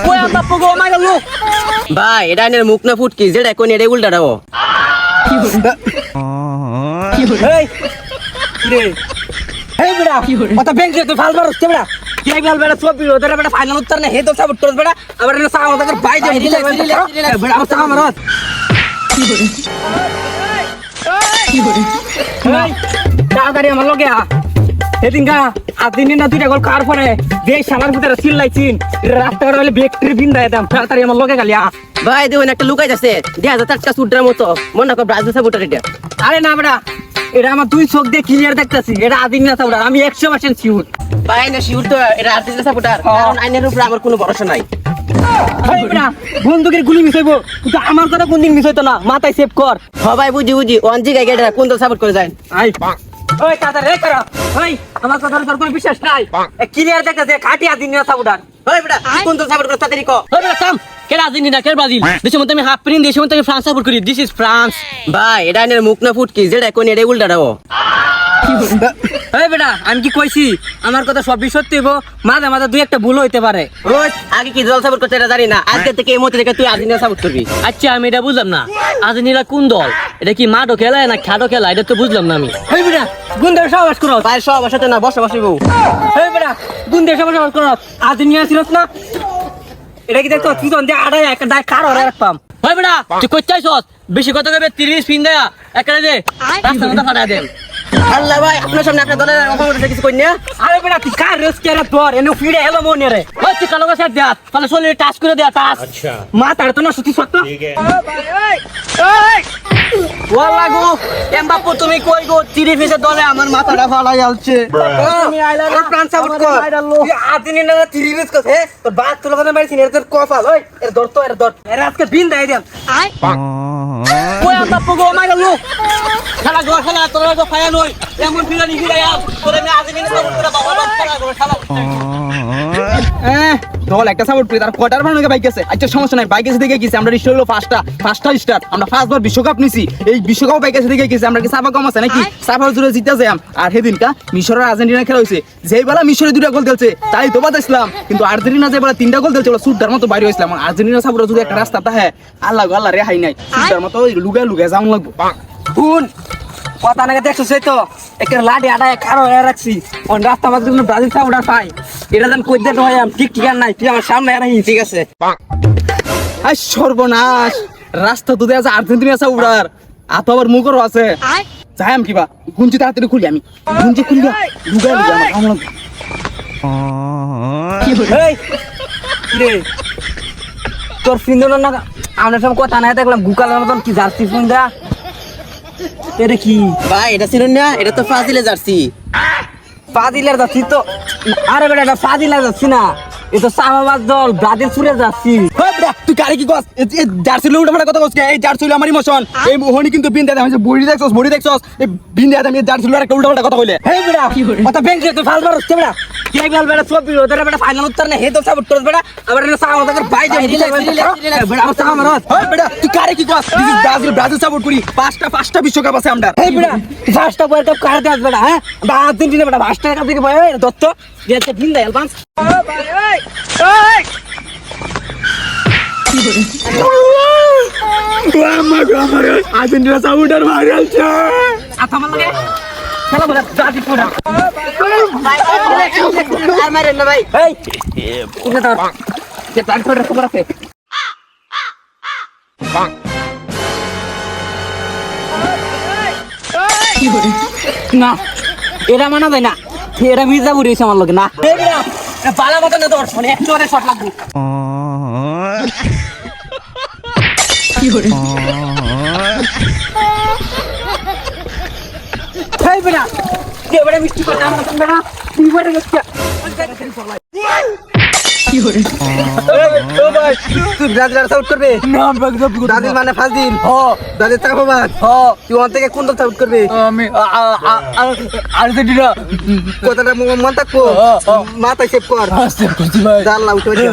কই আমরা পগো মাই গেল ভাই এটা এর মুখ না ফুটকি যেটা কোন এর উল্টা দাও এই রে এই বেড়া কথা ব্যাংক তুই ফাল মারছ বেড়া কে গেল বেড়া সব বিরো তোরা বেড়া ফাইনাল উত্তর না হে তো সব উত্তর বেড়া আবার এর সামনে তাদের ভাই দে বেড়া আমার সামনে মারছ এই তাড়াতাড়ি আমার লগে আ এদিনকা আদিন না দুইটা গোল কার পরে দেই শালার ভিতরে সিল লাইছিন রাস্তাঘাট হলে ব্যাকটেরি বিন্দা একদম তাড়াতাড়ি আমার লগে গালি আ ভাই দেখুন একটা লুকাই যাচ্ছে দেখা যাচ্ছে একটা সুটটার মতো মনে কর ব্রাজিল সাপোর্টার এটা আরে না বেড়া এটা আমার দুই চোখ দিয়ে ক্লিয়ার দেখতেছি এটা আদিন না সাপোর্টার আমি 100% শিওর ভাই না শিউর তো এটা আর্জেন্টিনা সাপোর্টার কারণ আইনের উপরে আমার কোনো ভরসা নাই এই বেড়া বন্দুকের গুলি মিস হইব কিন্তু আমার কথা কোন দিন মিস হইতো না মাথায় সেভ কর সবাই বুঝি ওয়ান জি গাইগেটা কোন দল সাপোর্ট করে যায় আই ওই তাড়াতাড়ি এই করো ওই আমার কথার উপর কোনো বিশ্বাস নাই ক্লিয়ার দেখতেছে খাঁটি আদিন না সাপোর্টার ওই বেটা কোন দল সাপোর্ট করে তাড়াতাড়ি কও ওই বেড়া থাম কেন আর্জেন্টিনা কেন ব্রাজিল দেশের মধ্যে আমি হাফ প্রিন্ট দেশের মধ্যে আমি ফ্রান্স সাপোর্ট করি দিস ইজ ফ্রান্স ভাই এটা এর মুখ না ফুটকি যেটা কোন এর উল্টা দাও এই বেটা আমি কি কইছি আমার কথা সবই সত্যি হইব মাঝে মাঝে দুই একটা ভুল হইতে পারে রোজ আগে কি দল সাপোর্ট করতে এটা জানি না আজকে থেকে এই মুহূর্তে থেকে তুই আর্জেন্টিনা সাপোর্ট করবি আচ্ছা আমি এটা বুঝলাম না আর্জেন্টিনা কোন দল এটা কি মাঠও খেলায় না খাটো খেলা এটা তো বুঝলাম না আমি এই বেটা গুন্ডার সাহস করো ভাই সব সাথে না বসে বসে বউ এই বেটা গুন্ডার সাহস করো আর্জেন্টিনা ছিল না এটা কি দেখছো তুই তো আড়াই একটা দায় কার ওরা রাখতাম হয় বেটা তুই কই চাইছস বেশি কথা কইবে 30 পিন দেয়া একটা দে রাস্তার মধ্যে ফাটা দেন আল্লাহ ভাই আপনার সামনে আপনার দলের অপমান কিছু কই না আরে বেটা তুই কার রেস কেরা তোর এনে ফিরে এলো মনে রে ওই তুই কালো গাছ দেয়া তাহলে শরীরে টাচ করে দেয়া টাচ মা তার তো না সত্যি সত্য ওয়াল্লাহ গো এমবাপ্পে তুমি কই গো চিরি ফেসে দলে আমার মাথাটা ফালাই যাচ্ছে তুমি আইলা না ফ্রান্স সাপোর্ট কর তুই আর্জেন্টিনা না থ্রি রেস করছে তোর বাত তুলে কথা মারিস এর তোর কপাল ওই এর দর তো এর দর এর আজকে বিন দেই দেন ওই আমরা পগো মাই গেল খেলা গো খেলা তোর গো ফায়া নই এমন ফিরানি ফিরাইয়া তোরে আমি আর্জেন্টিনা সাপোর্ট করে বাবা খেলা গো খেলা দল একটা সাপোর্ট করি তার কোয়ার্টার ফাইনালে বাইক আছে আচ্ছা সমস্যা নাই বাইক আছে দেখে গেছি আমরা রিস্টার হলো ফার্স্টটা স্টার আমরা ফার্স্টবার বিশ্বকাপ নিছি এই বিশ্বকাপ বাইক আছে দেখে গেছি আমরা কি সাফা কম আছে নাকি সাফার জুড়ে জিতে যাই আর সেদিনকা মিশরের আর্জেন্টিনা খেলা হয়েছে যেই বেলা মিশরে 2টা গোল খেলছে তাই তো বাতাইছিলাম কিন্তু আর্জেন্টিনা যে বেলা 3টা গোল খেলছে ওরা সুটটার মতো বাইরে হয়েছিলাম আর্জেন্টিনা সাপোর্ট যদি একটা রাস্তা তাহে আল্লাহ আল্লাহ রেহাই নাই সুটটার মতো লুগে যাওয়া লাগবো শুন কথা নাকি দেখছো সেই তো একটা লাঠি আটা কারো হয়ে রাখছি অন রাস্তা মাঝে কোনো ব্রাজিল সাপোর্টার পাই এটা যেন কই দেন হয় ঠিক ঠিকান নাই তুই আমার সামনে আর ঠিক আছে আর সর্বনাশ রাস্তা তো দেয়া আছে আর্জেন্টিনা সাপোর্টার আত আবার মুখরও আছে যাই আমি কিবা গুঞ্জি তাড়াতাড়ি খুলি আমি গুঞ্জি খুলি লুগে আমার এই রে তোর ফিন্দন না আমরা সব কথা নাই দেখলাম গুকালের মতন কি জার্সি ফিন্দা এটা কি ভাই এটা ছিল না এটা তো ফাজিলে জার্সি ফাজিলের যাচ্ছি তো আরে বেটা এটা ফাজিলের যাচ্ছি না এ তো সামাবাদ দল ব্রাজিল ছুড়ে যাচ্ছি তুই কারে কি কস জার্সি লোটা মানে কথা কস এই জার্সি হলো আমার ইমোশন এই মোহনি কিন্তু বিন দেয় আমি বডি দেখছস এই বিন দেয় আমি জার্সি লোটা উল্টা উল্টা কথা কইলে এই বেটা কথা ব্যাংক তুই ফাল মারছ বেটা কে গেল বেটা সব বিরো তোরা বেটা ফাইনাল উত্তর না হে তো সাপোর্ট করছ বেটা আবার এর সামনে তাদের ভাই দে বেটা আমার সামনে মারছ ওই বেটা তুই কারে কি কস ব্রাজিল সাপোর্ট করি পাঁচটা বিশ্বকাপ আছে আমরা এই বেটা ফার্স্ট ওয়ার্ল্ড কাপ কার দেছ বেটা হ্যাঁ বা আর্জেন্টিনা বেটা ফার্স্ট কাপ দিকে ভাই দত্ত যেতে দিন দেয় এলবান্স আর্জেন্টিনা সাপোর্টার ভাইরালছে আতা মাল লাগে খেলা বলা জাতি পুরা আর মারেন না ভাই এই তুমি তো যে তার করে খবর আছে না এরা মানা যায় না এরা মির্জাপুর এসে আমার লোক না পালা মতো না তোর ফোনে একটু শট লাগবো এই বেটা কে বড় মিষ্টি কথা আমার সঙ্গে না তুই বড় গেছিস কি করে ও ভাই তুই ব্রাজিল সাউট করবে না ব্রাজিল মানে ফাজিল ব্রাজিল চাপাবাজ তুই ওখান থেকে কোন দল সাউট করবে আমি আর্জেন্টিনা কথাটা মন থাকবো মাথায় সেভ কর আস্তে করছি ভাই জানলা উঠে